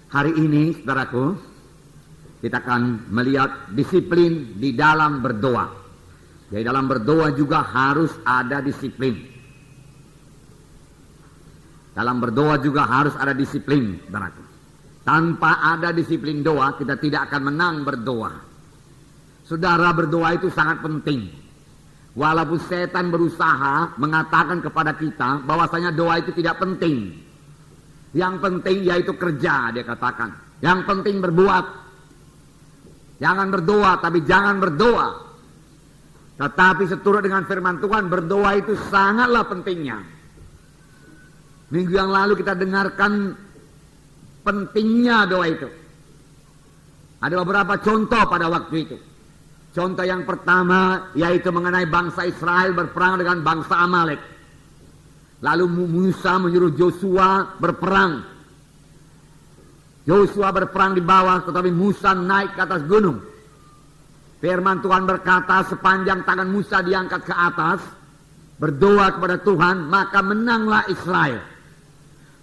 Hari ini, saudaraku, kita akan melihat disiplin di dalam berdoa. Jadi dalam berdoa juga harus ada disiplin. Dalam berdoa juga harus ada disiplin, saudaraku. Tanpa ada disiplin doa, kita tidak akan menang berdoa. Saudara, berdoa itu sangat penting. Walaupun setan berusaha mengatakan kepada kita bahwasanya doa itu tidak penting. Yang penting yaitu kerja, dia katakan. Yang penting berbuat. Jangan berdoa, tapi jangan berdoa. Tetapi seturut dengan firman Tuhan, berdoa itu sangatlah pentingnya. Minggu yang lalu kita dengarkan pentingnya doa itu. Ada beberapa contoh pada waktu itu. Contoh yang pertama yaitu mengenai bangsa Israel berperang dengan bangsa Amalek. Lalu Musa menyuruh Joshua berperang. Joshua berperang di bawah, tetapi Musa naik ke atas gunung. Firman Tuhan berkata, sepanjang tangan Musa diangkat ke atas, berdoa kepada Tuhan, maka menanglah Israel.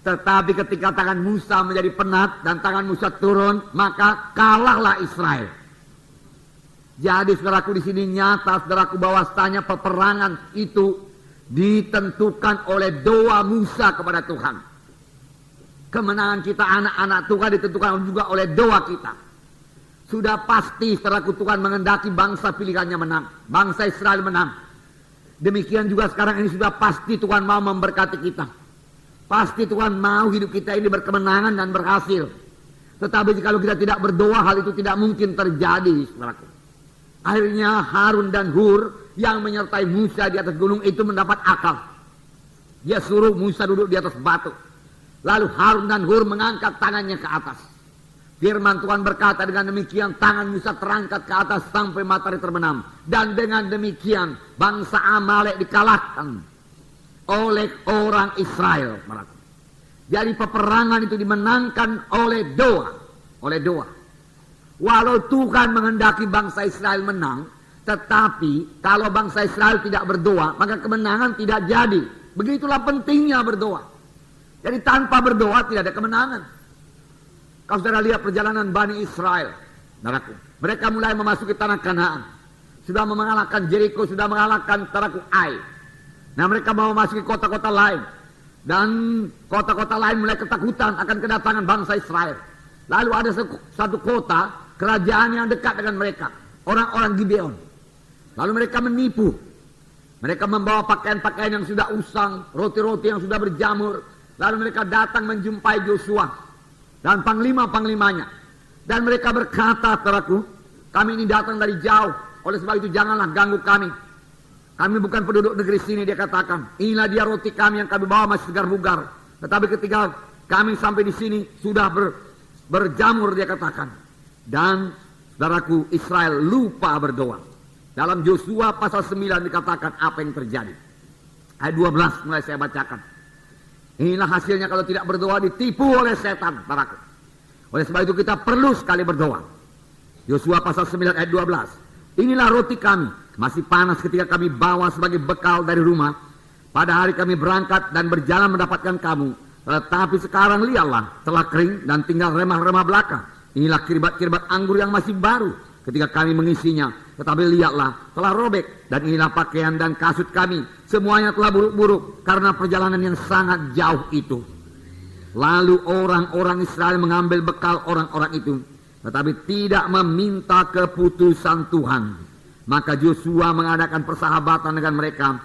Tetapi ketika tangan Musa menjadi penat dan tangan Musa turun, maka kalahlah Israel. Jadi saudaraku, di sini nyata saudaraku bahwasanya peperangan itu ditentukan oleh doa Musa kepada Tuhan. Kemenangan kita anak-anak Tuhan ditentukan juga oleh doa kita. Sudah pasti saudaraku, Tuhan mengendaki bangsa pilihannya menang, bangsa Israel menang. Demikian juga sekarang ini sudah pasti Tuhan mau memberkati kita. Pasti Tuhan mau hidup kita ini berkemenangan dan berhasil. Tetapi kalau kita tidak berdoa, hal itu tidak mungkin terjadi, saudaraku. Akhirnya Harun dan Hur yang menyertai Musa di atas gunung itu mendapat akal. Dia suruh Musa duduk di atas batu. Lalu Harun dan Hur mengangkat tangannya ke atas. Firman Tuhan berkata, dengan demikian tangan Musa terangkat ke atas sampai matahari terbenam. Dan dengan demikian bangsa Amalek dikalahkan oleh orang Israel. Jadi peperangan itu dimenangkan oleh doa. Oleh doa. Walau Tuhan menghendaki bangsa Israel menang, tetapi kalau bangsa Israel tidak berdoa, maka kemenangan tidak jadi. Begitulah pentingnya berdoa. Jadi tanpa berdoa tidak ada kemenangan. Kalau saudara lihat perjalanan Bani Israel, saudaraku, mereka mulai memasuki tanah Kanaan. Sudah mengalahkan Jericho, sudah mengalahkan saudaraku Ai. Nah, mereka mau memasuki kota-kota lain. Dan kota-kota lain mulai ketakutan akan kedatangan bangsa Israel. Lalu ada satu kota, kerajaan yang dekat dengan mereka, orang-orang Gibeon. Lalu mereka menipu. Mereka membawa pakaian-pakaian yang sudah usang, roti-roti yang sudah berjamur. Lalu mereka datang menjumpai Joshua dan panglima-panglimanya. Dan mereka berkata, saudaraku, kami ini datang dari jauh. Oleh sebab itu janganlah ganggu kami. Kami bukan penduduk negeri sini, dia katakan. Inilah dia roti kami yang kami bawa masih segar bugar. Tetapi ketika kami sampai di sini sudah berjamur, dia katakan. Dan saudaraku, Israel lupa berdoa. Dalam Joshua pasal 9 dikatakan apa yang terjadi. Ayat 12 mulai saya bacakan. Inilah hasilnya kalau tidak berdoa, ditipu oleh setan, saudaraku. Oleh sebab itu kita perlu sekali berdoa. Joshua pasal 9 ayat 12. Inilah roti kami, masih panas ketika kami bawa sebagai bekal dari rumah. Pada hari kami berangkat dan berjalan mendapatkan kamu. Tetapi sekarang lihatlah, telah kering dan tinggal remah-remah belaka. Inilah kirbat-kirbat anggur yang masih baru ketika kami mengisinya. Tetapi lihatlah, telah robek. Dan inilah pakaian dan kasut kami. Semuanya telah buruk-buruk karena perjalanan yang sangat jauh itu. Lalu orang-orang Israel mengambil bekal orang-orang itu. Tetapi tidak meminta keputusan Tuhan. Maka Joshua mengadakan persahabatan dengan mereka.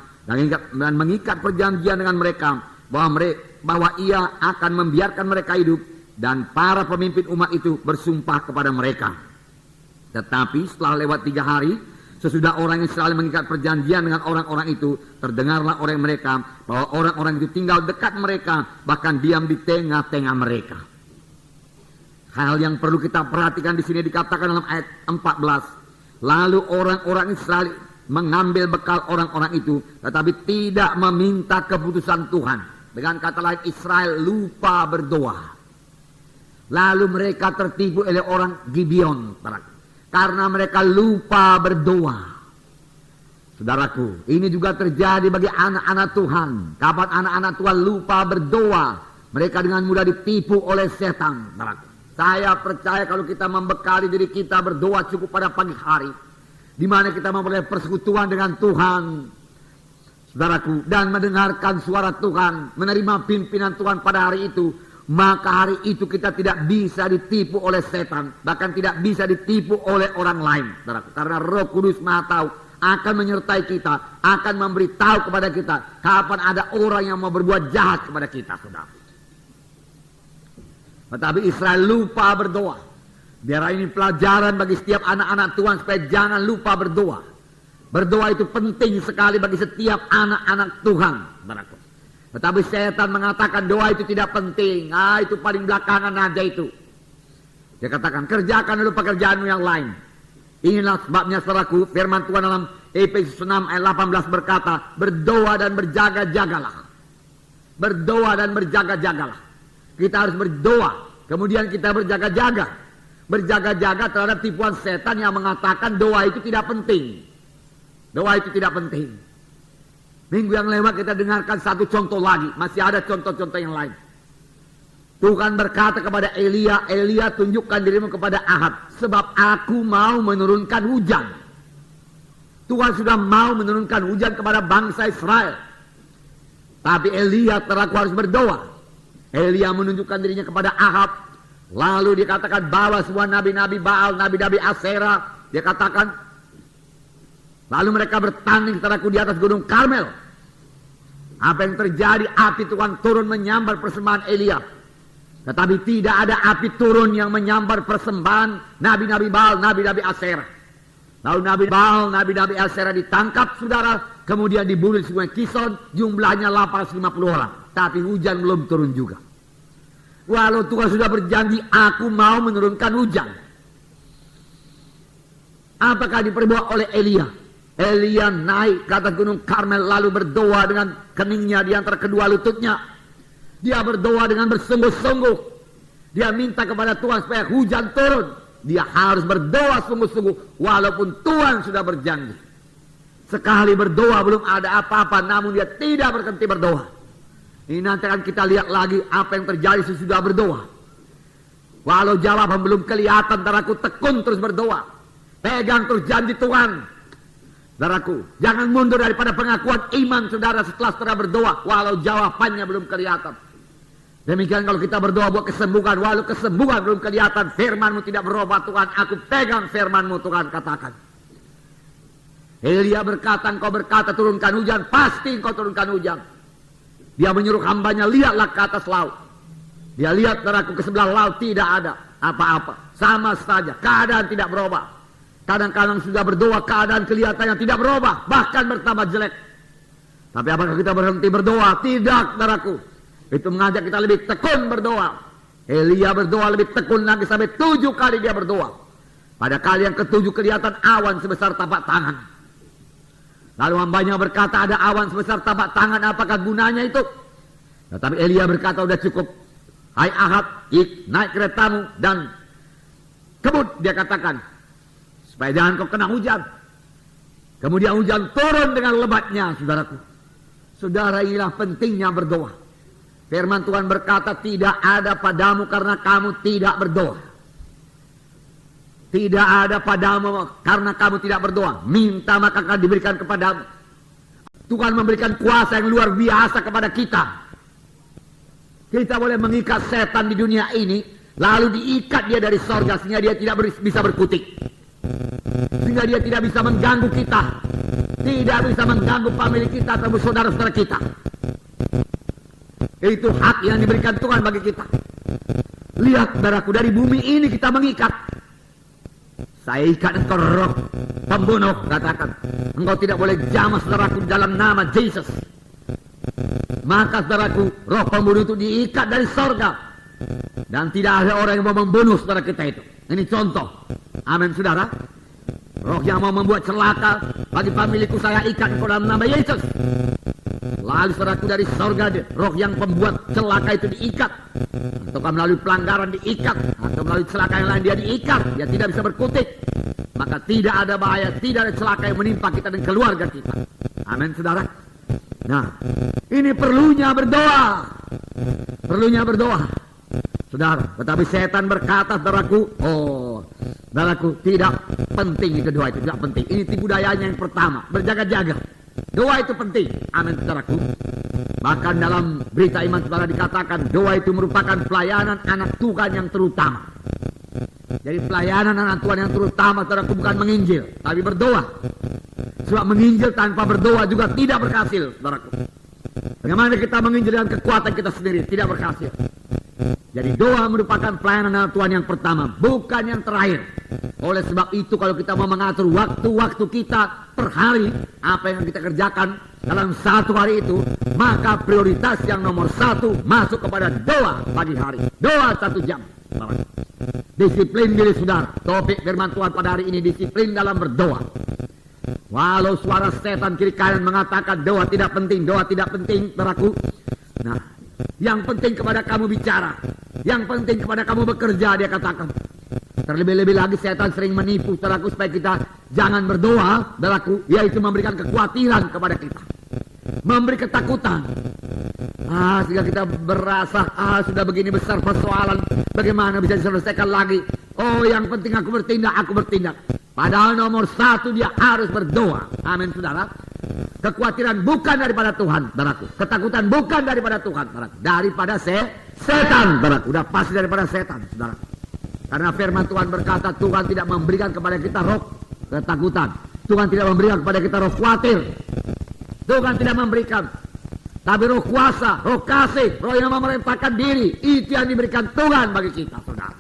Dan mengikat perjanjian dengan mereka. Bahwa ia akan membiarkan mereka hidup. Dan para pemimpin umat itu bersumpah kepada mereka. Tetapi setelah lewat 3 hari, sesudah orang Israel mengikat perjanjian dengan orang-orang itu, terdengarlah oleh mereka bahwa orang-orang itu tinggal dekat mereka, bahkan diam di tengah-tengah mereka. Hal yang perlu kita perhatikan di sini dikatakan dalam ayat 14. Lalu orang-orang Israel mengambil bekal orang-orang itu, tetapi tidak meminta keputusan Tuhan. Dengan kata lain, Israel lupa berdoa. Lalu mereka tertipu oleh orang Gibeon, karena mereka lupa berdoa. Saudaraku, ini juga terjadi bagi anak-anak Tuhan. Kapan anak-anak Tuhan lupa berdoa, mereka dengan mudah ditipu oleh setan. Saya percaya kalau kita membekali diri kita berdoa cukup pada pagi hari, di mana kita memperoleh persekutuan dengan Tuhan, saudaraku, dan mendengarkan suara Tuhan, menerima pimpinan Tuhan pada hari itu, maka hari itu kita tidak bisa ditipu oleh setan, bahkan tidak bisa ditipu oleh orang lain, saudaraku, karena Roh Kudus Maha Tahu akan menyertai kita, akan memberitahu kepada kita kapan ada orang yang mau berbuat jahat kepada kita, saudara. Tetapi Israel lupa berdoa. Biar ini pelajaran bagi setiap anak-anak Tuhan supaya jangan lupa berdoa. Berdoa itu penting sekali bagi setiap anak-anak Tuhan. Tetapi setan mengatakan doa itu tidak penting. Itu paling belakangan aja itu. Dia katakan kerjakan dulu pekerjaanmu yang lain. Inilah sebabnya saudaraku, firman Tuhan dalam Efesus 6 ayat 18 berkata, berdoa dan berjaga-jagalah. Berdoa dan berjaga-jagalah. Kita harus berdoa, kemudian kita berjaga-jaga. Berjaga-jaga terhadap tipuan setan yang mengatakan doa itu tidak penting. Doa itu tidak penting. Minggu yang lewat kita dengarkan satu contoh lagi. Masih ada contoh-contoh yang lain. Tuhan berkata kepada Elia, Elia tunjukkan dirimu kepada Ahab, sebab aku mau menurunkan hujan. Tuhan sudah mau menurunkan hujan kepada bangsa Israel. Tapi Elia terlaku harus berdoa. Elia menunjukkan dirinya kepada Ahab. Lalu dikatakan bawa semua nabi-nabi Baal, nabi-nabi Asera. Dia katakan. Lalu mereka bertanding saudaraku di atas gunung Karmel. Apa yang terjadi? Api Tuhan turun menyambar persembahan Elia. Tetapi tidak ada api turun yang menyambar persembahan nabi-nabi Baal, nabi-nabi Asera. Lalu nabi Baal, nabi-nabi Asera ditangkap saudara. Kemudian dibunuh di Sungai Kison. Jumlahnya 850 orang. Tapi hujan belum turun juga. Walau Tuhan sudah berjanji, aku mau menurunkan hujan. Apakah diperbuat oleh Elia? Elia naik ke atas gunung Karmel lalu berdoa dengan keningnya di antara kedua lututnya. Dia berdoa dengan bersungguh-sungguh. Dia minta kepada Tuhan supaya hujan turun. Dia harus berdoa sungguh-sungguh walaupun Tuhan sudah berjanji. Sekali berdoa belum ada apa-apa, namun dia tidak berhenti berdoa. Ini nanti akan kita lihat lagi apa yang terjadi sesudah berdoa. Walau jawaban belum kelihatan, saudaraku, tekun terus berdoa. Pegang terus janji Tuhan. Saudaraku, jangan mundur daripada pengakuan iman saudara setelah saudara berdoa. Walau jawabannya belum kelihatan. Demikian kalau kita berdoa buat kesembuhan. Walau kesembuhan belum kelihatan, firman-Mu tidak berubah Tuhan. Aku pegang firman-Mu Tuhan, katakan. Elia berkata, engkau berkata turunkan hujan. Pasti engkau turunkan hujan. Dia menyuruh hambanya, lihatlah ke atas laut. Dia lihat saudaraku ke sebelah laut, tidak ada apa-apa. Sama saja, keadaan tidak berubah. Kadang-kadang sudah berdoa, keadaan kelihatannya tidak berubah, bahkan bertambah jelek. Tapi apakah kita berhenti berdoa? Tidak, saudaraku. Itu mengajak kita lebih tekun berdoa. Elia berdoa lebih tekun lagi sampai 7 kali dia berdoa. Pada kali yang ke-7 kelihatan awan sebesar tapak tangan. Lalu hambanya berkata, ada awan sebesar tapak tangan, apakah gunanya itu? Tetapi Elia berkata, udah cukup. Hai Ahab, naik keretamu dan kebut, dia katakan. Supaya jangan kau kena hujan. Kemudian hujan turun dengan lebatnya, saudaraku. Saudara, inilah pentingnya berdoa. Firman Tuhan berkata, tidak ada padamu karena kamu tidak berdoa. Tidak ada padamu karena kamu tidak berdoa. Minta maka akan diberikan kepadamu. Tuhan memberikan kuasa yang luar biasa kepada kita. Kita boleh mengikat setan di dunia ini, lalu diikat dia dari sorga sehingga dia tidak bisa berkutik. Sehingga dia tidak bisa mengganggu kita. Tidak bisa mengganggu famili kita atau saudara-saudara kita. Itu hak yang diberikan Tuhan bagi kita. Lihat saudaraku, dari bumi ini kita mengikat. Saya ikat engkau roh pembunuh, katakan. Engkau tidak boleh jamah saudaraku dalam nama Yesus. Maka saudaraku, roh pembunuh itu diikat dari sorga. Dan tidak ada orang yang mau membunuh saudara kita itu. Ini contoh. Amin saudara. Roh yang mau membuat celaka bagi familiku saya ikat engkau dalam nama Yesus. Lalu saudaraku dari sorga, roh yang pembuat celaka itu diikat. Atau melalui pelanggaran diikat. Atau melalui celaka yang lain dia diikat. Dia tidak bisa berkutik. Maka tidak ada bahaya, tidak ada celaka yang menimpa kita dan keluarga kita. Amin saudara. Nah, ini perlunya berdoa. Perlunya berdoa. saudara. Tetapi setan berkata, saudaraku, saudaraku, tidak penting itu doa, itu tidak penting. Ini tipu dayanya yang pertama, berjaga-jaga. Doa itu penting, amin saudaraku. Bahkan dalam berita iman saudara dikatakan, doa itu merupakan pelayanan anak Tuhan yang terutama. Jadi pelayanan anak Tuhan yang terutama, saudaraku, bukan menginjil, tapi berdoa. Sebab menginjil tanpa berdoa juga tidak berhasil, saudaraku. Bagaimana kita menginjil dengan kekuatan kita sendiri, tidak berhasil. Jadi doa merupakan pelayanan anak Tuhan yang pertama, bukan yang terakhir. Oleh sebab itu kalau kita mau mengatur waktu-waktu kita per hari, apa yang kita kerjakan dalam satu hari itu, maka prioritas yang nomor satu masuk kepada doa pagi hari. Doa 1 jam. Disiplin diri saudara. Topik firman Tuhan pada hari ini, disiplin dalam berdoa. Walau suara setan kiri kanan mengatakan doa tidak penting, saudaraku. Nah, yang penting kepada kamu bicara, yang penting kepada kamu bekerja, dia katakan. Terlebih-lebih lagi setan sering menipu, saudaraku, supaya kita jangan berdoa, saudaraku, yaitu memberikan kekhawatiran kepada kita, memberi ketakutan. Sehingga kita berasa, sudah begini besar persoalan, bagaimana bisa diselesaikan lagi? Yang penting aku bertindak. Padahal nomor satu dia harus berdoa. Amin, saudara. Kekhawatiran bukan daripada Tuhan, saudaraku. Ketakutan bukan daripada Tuhan, saudaraku. Daripada setan, saudaraku. Udah pasti daripada setan, saudaraku. Karena firman Tuhan berkata, Tuhan tidak memberikan kepada kita roh ketakutan. Tuhan tidak memberikan kepada kita roh khawatir. Tuhan tidak memberikan. Tapi roh kuasa, roh kasih, roh yang memerintahkan diri, itu yang diberikan Tuhan bagi kita, saudara.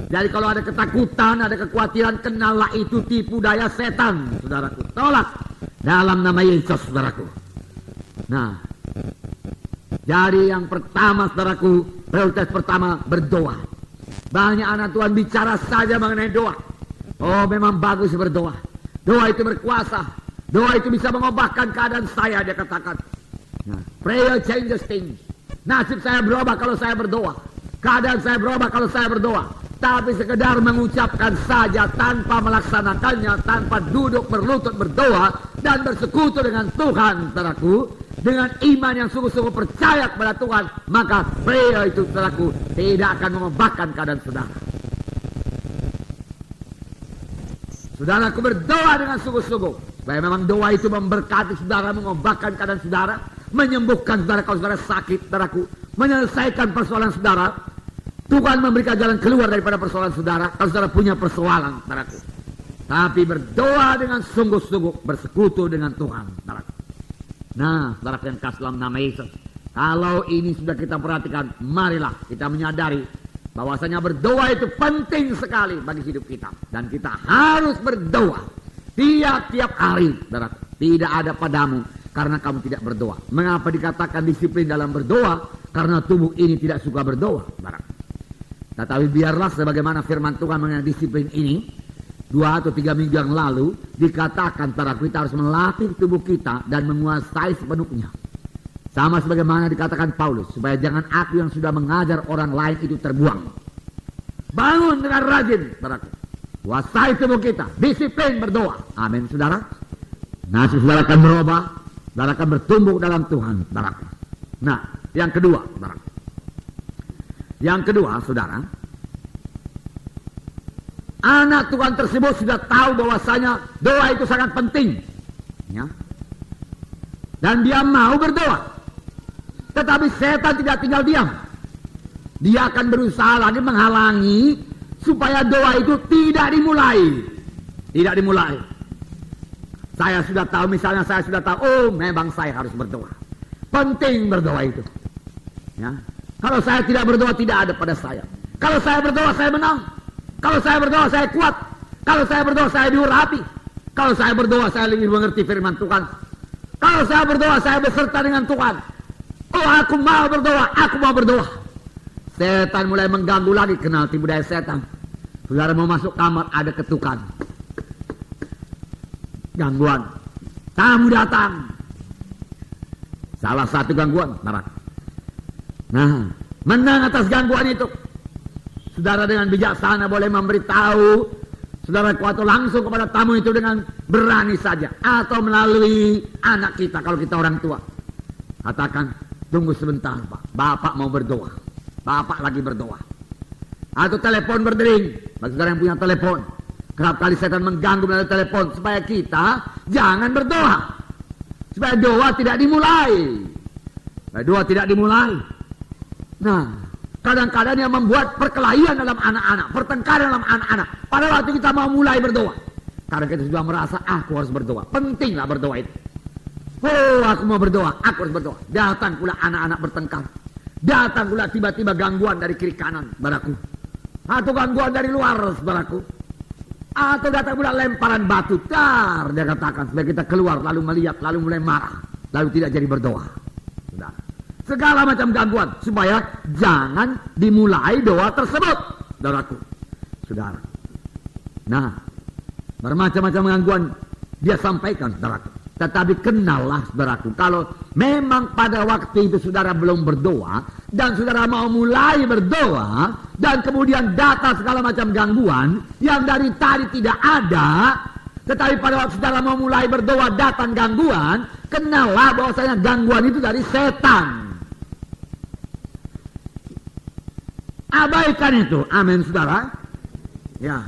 Jadi kalau ada ketakutan, ada kekhawatiran, kenallah itu tipu daya setan, saudaraku. Tolak dalam nama Yesus, saudaraku. Nah, jadi yang pertama, saudaraku, prioritas pertama berdoa. Banyak anak Tuhan bicara saja mengenai doa. Memang bagus berdoa. Doa itu berkuasa. Doa itu bisa mengubahkan keadaan saya, dia katakan. Nah, prayer changes things. Nasib saya berubah kalau saya berdoa. Keadaan saya berubah kalau saya berdoa. Tapi sekedar mengucapkan saja tanpa melaksanakannya, tanpa duduk berlutut berdoa dan bersekutu dengan Tuhan, saudaraku, dengan iman yang sungguh-sungguh percaya kepada Tuhan, maka prayer itu, saudaraku, tidak akan mengubahkan keadaan saudara. Saudaraku, berdoa dengan sungguh-sungguh, supaya memang doa itu memberkati saudara, mengubahkan keadaan saudara, menyembuhkan saudara kalau saudara sakit, saudaraku, menyelesaikan persoalan saudara. Tuhan memberikan jalan keluar daripada persoalan saudara kalau saudara punya persoalan, saudaraku. Tapi berdoa dengan sungguh-sungguh, bersekutu dengan Tuhan, saudaraku. Nah, saudara yang kasih dalam nama Yesus, kalau ini sudah kita perhatikan, marilah kita menyadari bahwasanya berdoa itu penting sekali bagi hidup kita. Dan kita harus berdoa tiap-tiap hari, saudaraku. Tidak ada padamu karena kamu tidak berdoa. Mengapa dikatakan disiplin dalam berdoa? Karena tubuh ini tidak suka berdoa, saudaraku. Tetapi biarlah sebagaimana firman Tuhan mengenai disiplin ini, 2 atau 3 minggu yang lalu dikatakan saudaraku, kita harus melatih tubuh kita dan menguasai sepenuhnya. Sama sebagaimana dikatakan Paulus, supaya jangan aku yang sudah mengajar orang lain itu terbuang. Bangun dengan rajin, saudaraku. Kuasai tubuh kita, disiplin berdoa. Amin, saudara. Nasib saudara akan berubah, saudara akan bertumbuh dalam Tuhan, saudaraku. Nah, yang kedua, saudara. Yang kedua, saudara, anak Tuhan tersebut sudah tahu bahwasanya doa itu sangat penting, ya. Dan dia mau berdoa. Tetapi setan tidak tinggal diam. Dia akan berusaha lagi menghalangi supaya doa itu tidak dimulai. Tidak dimulai. Saya sudah tahu, misalnya saya sudah tahu, memang saya harus berdoa. Penting berdoa itu, ya. Kalau saya tidak berdoa, tidak ada pada saya. Kalau saya berdoa, saya menang. Kalau saya berdoa, saya kuat. Kalau saya berdoa, saya diurapi. Kalau saya berdoa, saya lebih mengerti firman Tuhan. Kalau saya berdoa, saya beserta dengan Tuhan. Aku mau berdoa, aku mau berdoa. Setan mulai mengganggu lagi, kenal tipu daya setan. Saudara mau masuk kamar, ada ketukan. Gangguan. Tamu datang. Salah satu gangguan, barat. Nah, menang atas gangguan itu. Saudara dengan bijaksana boleh memberitahu saudara kuat langsung kepada tamu itu dengan berani saja. Atau melalui anak kita kalau kita orang tua. Katakan, tunggu sebentar Pak, Bapak mau berdoa. Bapak lagi berdoa. Atau telepon berdering. Bagi saudara yang punya telepon. Kerap kali setan mengganggu melalui telepon supaya kita jangan berdoa. Supaya doa tidak dimulai. Supaya doa tidak dimulai. Nah, kadang-kadang yang membuat perkelahian dalam anak-anak, pertengkaran dalam anak-anak. Pada waktu kita mau mulai berdoa. Karena kita sudah merasa, aku harus berdoa. Pentinglah berdoa itu. Oh, aku mau berdoa, aku harus berdoa. Datang pula anak-anak bertengkar. Datang pula tiba-tiba gangguan dari kiri kanan, saudaraku. Atau gangguan dari luar, saudaraku. Atau datang pula lemparan batu. Dar, dia katakan, supaya kita keluar, lalu melihat, lalu mulai marah. Lalu tidak jadi berdoa. Sudah. Segala macam gangguan, supaya jangan dimulai doa tersebut, saudaraku. Saudara. Nah, bermacam-macam gangguan dia sampaikan, saudaraku. Tetapi kenallah, saudaraku, kalau memang pada waktu itu saudara belum berdoa, dan saudara mau mulai berdoa, dan kemudian datang segala macam gangguan, yang dari tadi tidak ada, tetapi pada waktu saudara mau mulai berdoa datang gangguan, kenallah bahwasanya gangguan itu dari setan. Abaikan itu, amin saudara. Ya.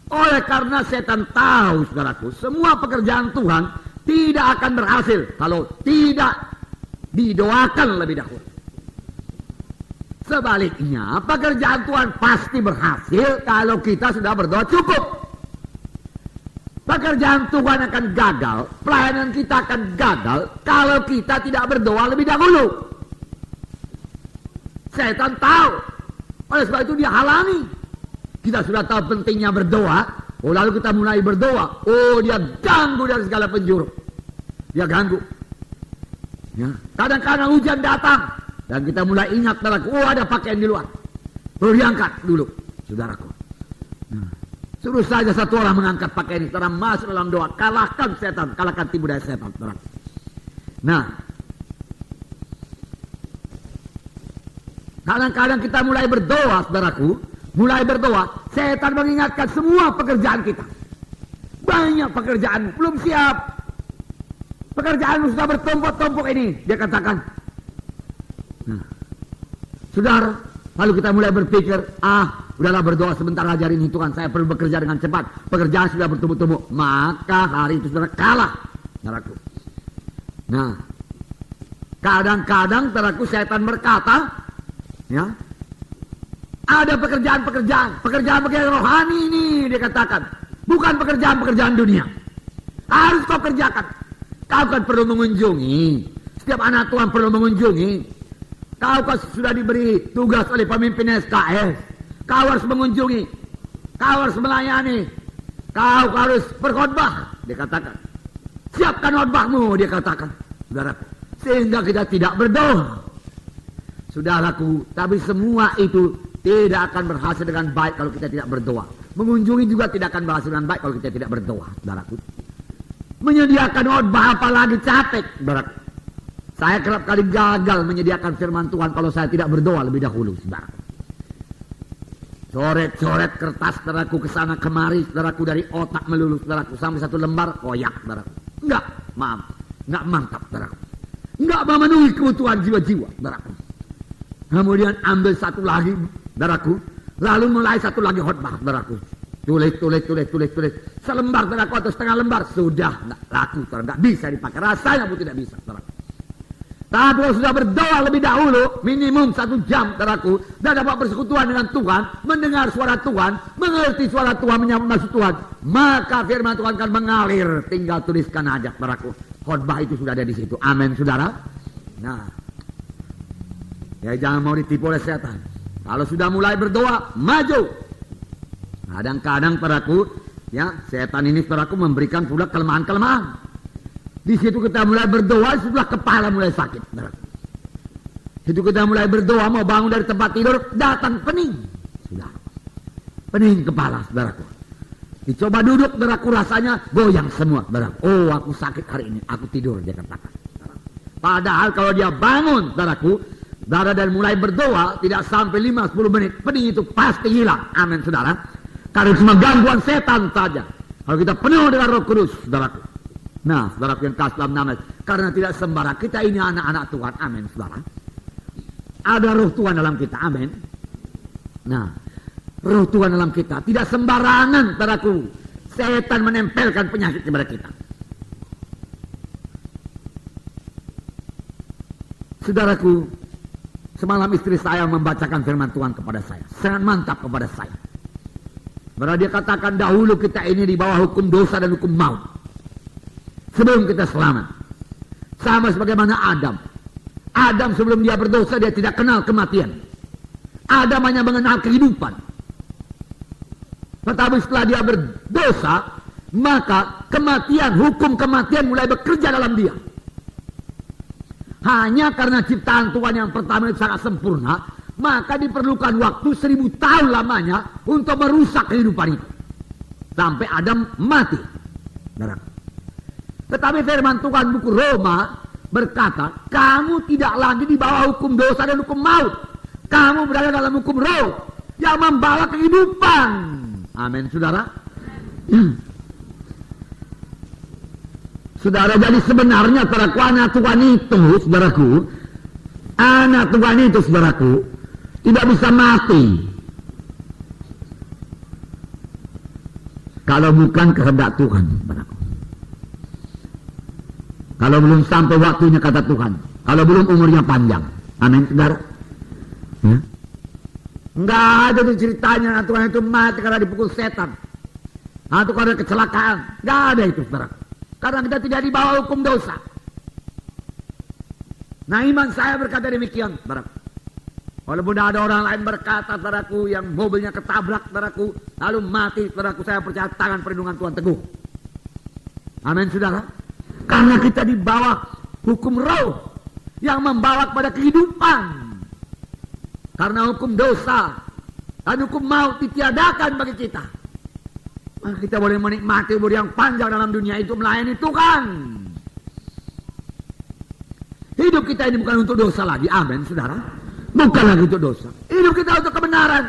Oleh karena setan tahu, saudaraku, semua pekerjaan Tuhan tidak akan berhasil kalau tidak didoakan lebih dahulu. Sebaliknya, pekerjaan Tuhan pasti berhasil kalau kita sudah berdoa cukup. Pekerjaan Tuhan akan gagal, pelayanan kita akan gagal kalau kita tidak berdoa lebih dahulu. Setan tahu, oleh sebab itu dia halangi. Kita sudah tahu pentingnya berdoa, oh lalu kita mulai berdoa, oh dia ganggu dari segala penjuru. Dia ganggu. Ya. Kadang-kadang hujan datang, dan kita mulai ingat, oh ada pakaian di luar. Perlu diangkat dulu, saudaraku. Nah, suruh saja satu orang mengangkat pakaian ini, saudara masuk dalam doa, kalahkan setan, kalahkan tipu daya setan, saudaraku. Nah, kadang-kadang kita mulai berdoa, saudaraku. Mulai berdoa, setan mengingatkan semua pekerjaan kita. Banyak pekerjaan, belum siap. Pekerjaan sudah bertumpuk-tumpuk ini, dia katakan. Nah, saudara, lalu kita mulai berpikir, udahlah berdoa sebentar aja ini Tuhan, saya perlu bekerja dengan cepat. Pekerjaan sudah bertumpuk-tumpuk, maka hari itu saudara kalah, saudaraku. Nah, kadang-kadang saudaraku setan berkata, ya, ada pekerjaan rohani ini, dia katakan. Bukan pekerjaan dunia. Harus kau kerjakan. Kau kan perlu mengunjungi. Setiap anak Tuhan perlu mengunjungi. Kau kan sudah diberi tugas oleh pemimpin SKS. Kau harus mengunjungi. Kau harus melayani. Kau harus berkhotbah, dia katakan. Siapkan khotbahmu, dia katakan. Saudaraku, sehingga kita tidak berdoa. Saudaraku, tapi semua itu tidak akan berhasil dengan baik kalau kita tidak berdoa. Mengunjungi juga tidak akan berhasil dengan baik kalau kita tidak berdoa, saudaraku. Menyediakan khotbah apalagi capek, saudaraku. Saya kerap kali gagal menyediakan firman Tuhan kalau saya tidak berdoa lebih dahulu, saudaraku. Coret-coret kertas, saudaraku, kesana kemari, saudaraku, dari otak melulu, saudaraku, sampai satu lembar koyak, saudaraku. Enggak mantap, saudaraku. Enggak memenuhi kebutuhan jiwa-jiwa, saudaraku. Kemudian ambil satu lagi, saudaraku, lalu mulai satu lagi khotbah, saudaraku. Tulis. Selembar, saudaraku, atau setengah lembar, sudah nggak laku, saudara, nggak bisa dipakai. Rasanya pun tidak bisa, saudaraku. Tapi kalau sudah berdoa lebih dahulu, minimum 1 jam, saudaraku, dan dapat bersekutuan dengan Tuhan, mendengar suara Tuhan, mengerti suara Tuhan, menyambut maksud Tuhan, maka firman Tuhan akan mengalir. Tinggal tuliskan aja, saudaraku. Khotbah itu sudah ada di situ. Amin, saudara. Nah, ya jangan mau ditipu oleh setan. Kalau sudah mulai berdoa, maju. Kadang-kadang, saudaraku, ya setan ini, saudaraku, memberikan pula kelemahan-kelemahan. Di situ kita mulai berdoa, setelah kepala mulai sakit. Situ kita mulai berdoa, mau bangun dari tempat tidur, datang pening. Sudah. Pening kepala, saudaraku. Dicoba duduk, saudaraku, rasanya goyang semua, saudaraku. Oh, aku sakit hari ini, aku tidur, dia katakan. Padahal kalau dia bangun, saudaraku, saudara, dan mulai berdoa, tidak sampai 5-10 menit, pening itu pasti hilang. Amin, saudara. Karena cuma gangguan setan saja. Kalau kita penuh dengan Roh Kudus, saudaraku. Nah, saudaraku yang kasih dalam nama, karena tidak sembarang, kita ini anak-anak Tuhan. Amin, saudara. Ada Roh Tuhan dalam kita. Amin. Nah, roh Tuhan dalam kita tidak sembarangan, saudaraku. Setan menempelkan penyakit kepada kita. Saudaraku, semalam istri saya membacakan firman Tuhan kepada saya. Sangat mantap kepada saya. Bahwa dia katakan dahulu kita ini di bawah hukum dosa dan hukum maut. Sebelum kita selamat. Sama sebagaimana Adam. Adam sebelum dia berdosa dia tidak kenal kematian. Adam hanya mengenal kehidupan. Tetapi setelah dia berdosa, maka kematian, hukum kematian mulai bekerja dalam dia. Hanya karena ciptaan Tuhan yang pertama itu sangat sempurna, maka diperlukan waktu 1000 tahun lamanya untuk merusak kehidupan itu. Sampai Adam mati. Tetapi firman Tuhan buku Roma berkata, kamu tidak lagi di bawah hukum dosa dan hukum maut. Kamu berada dalam hukum roh yang membawa kehidupan. Amin, saudara. Saudara, jadi sebenarnya saudaraku, anak Tuhan itu, saudaraku, anak Tuhan itu, saudaraku, tidak bisa mati kalau bukan kehendak Tuhan, saudaraku. Kalau belum sampai waktunya kata Tuhan, kalau belum umurnya panjang. Amin, saudara. Ya. Enggak ada tuh ceritanya anak Tuhan itu mati karena dipukul setan, atau karena kecelakaan. Enggak ada itu, saudara. Karena kita tidak di bawah hukum dosa. Nah, iman saya berkata demikian, saudara. Walaupun ada orang lain berkata, saudaraku, yang mobilnya ketabrak, saudaraku, lalu mati, saudaraku, saya percaya tangan perlindungan Tuhan teguh. Amin, saudara. Karena kita di bawah hukum roh yang membawa kepada kehidupan. Karena hukum dosa dan hukum maut ditiadakan bagi kita, maka kita boleh menikmati umur yang panjang dalam dunia itu melayani Tuhan. Hidup kita ini bukan untuk dosa lagi. Amin, saudara. Bukan lagi untuk dosa. Hidup kita untuk kebenaran.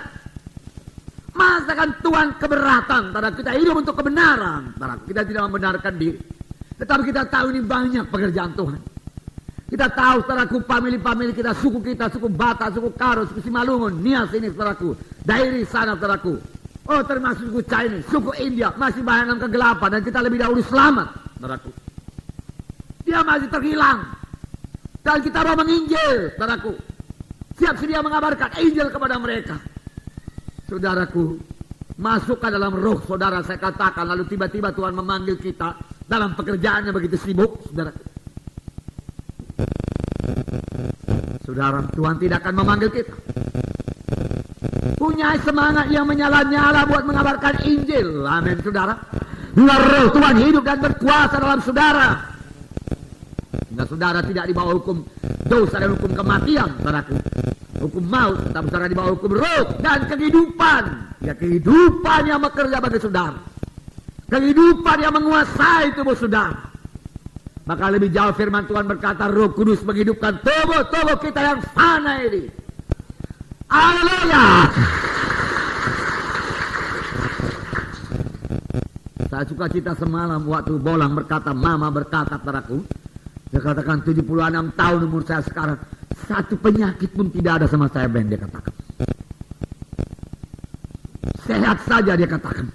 Masakan Tuhan keberatan, saudara. Kita hidup untuk kebenaran, saudara. Kita tidak membenarkan diri. Tetapi kita tahu ini banyak pekerjaan Tuhan. Kita tahu, saudaraku, famili-famili kita, suku Batak, suku Karo, suku Simalungun, Nias ini, saudaraku. Dairi sana, saudaraku. Oh, termasuk suku Chinese, suku India, masih banyak dalam kegelapan, dan kita lebih dahulu selamat, saudaraku. Dia masih terhilang. Dan kita mau menginjil, saudaraku. Siap sedia mengabarkan Injil kepada mereka. Saudaraku, masukkan dalam roh, saudara, saya katakan, lalu tiba-tiba Tuhan memanggil kita dalam pekerjaannya begitu sibuk, saudaraku. Saudara, Tuhan tidak akan memanggil kita. Punya semangat yang menyala-nyala buat mengabarkan Injil. Amin, saudara. Roh Tuhan hidup dan berkuasa dalam saudara. Sehingga saudara tidak di bawah hukum dosa dan hukum kematian, saudaraku. Hukum maut, tapi saudara di bawah hukum roh dan kehidupan. Ya, kehidupan yang bekerja bagi saudara. Kehidupan yang menguasai tubuh saudara. Maka lebih jauh firman Tuhan berkata, Roh Kudus menghidupkan tubuh-tubuh kita yang fana ini. Haleluya. Saya suka cita semalam waktu Bolang berkata, Mama berkata padaku, dia katakan 76 tahun umur saya sekarang, satu penyakit pun tidak ada sama saya, Ben, dia katakan. Sehat saja, dia katakan.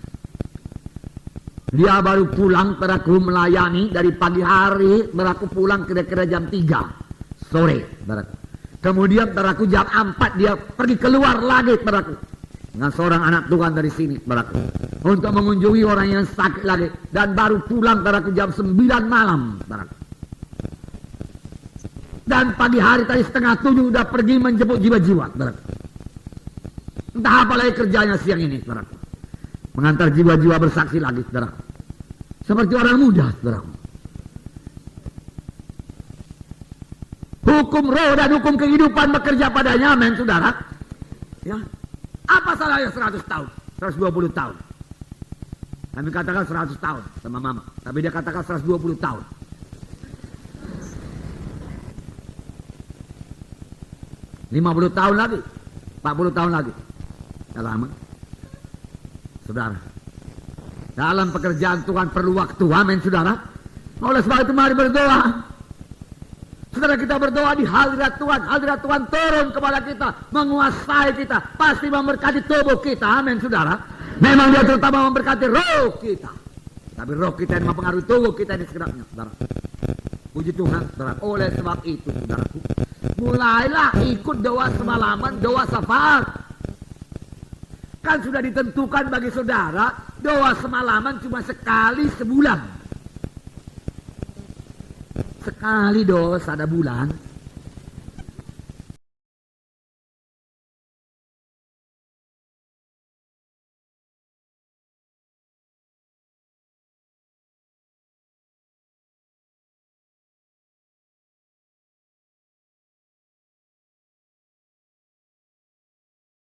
Dia baru pulang, saudaraku, melayani dari pagi hari, saudaraku pulang kira-kira jam 3 sore, saudaraku. Kemudian, saudaraku, jam 4 dia pergi keluar lagi, saudaraku, dengan seorang anak Tuhan dari sini, saudaraku, untuk mengunjungi orang yang sakit lagi. Dan baru pulang, saudaraku, jam 9 malam, saudaraku. Dan pagi hari tadi 6:30 udah pergi menjemput jiwa-jiwa, saudaraku. Entah apa lagi kerjanya siang ini, saudaraku. Mengantar jiwa-jiwa bersaksi lagi, saudara. Seperti orang muda, saudara. Hukum roh dan hukum kehidupan bekerja padanya, amin, saudara. Ya. Apa salahnya 100 tahun, 120 tahun? Kami katakan 100 tahun sama Mama, tapi dia katakan 120 tahun. $50 tahun lagi, 40 tahun lagi. Tidak lama. Saudara, dalam pekerjaan Tuhan perlu waktu, amin, saudara. Oleh sebab itu mari berdoa. Saudara, kita berdoa di hadirat Tuhan turun kepada kita, menguasai kita, pasti memberkati tubuh kita, amin saudara. Memang dia terutama memberkati roh kita, tapi roh kita yang mempengaruhi tubuh kita ini segenapnya, saudara. Puji Tuhan, saudara. Oleh sebab itu, saudaraku, mulailah ikut doa semalaman, doa syafaat. Kan sudah ditentukan bagi saudara, doa semalaman cuma sekali sebulan. Sekali dosa ada bulan,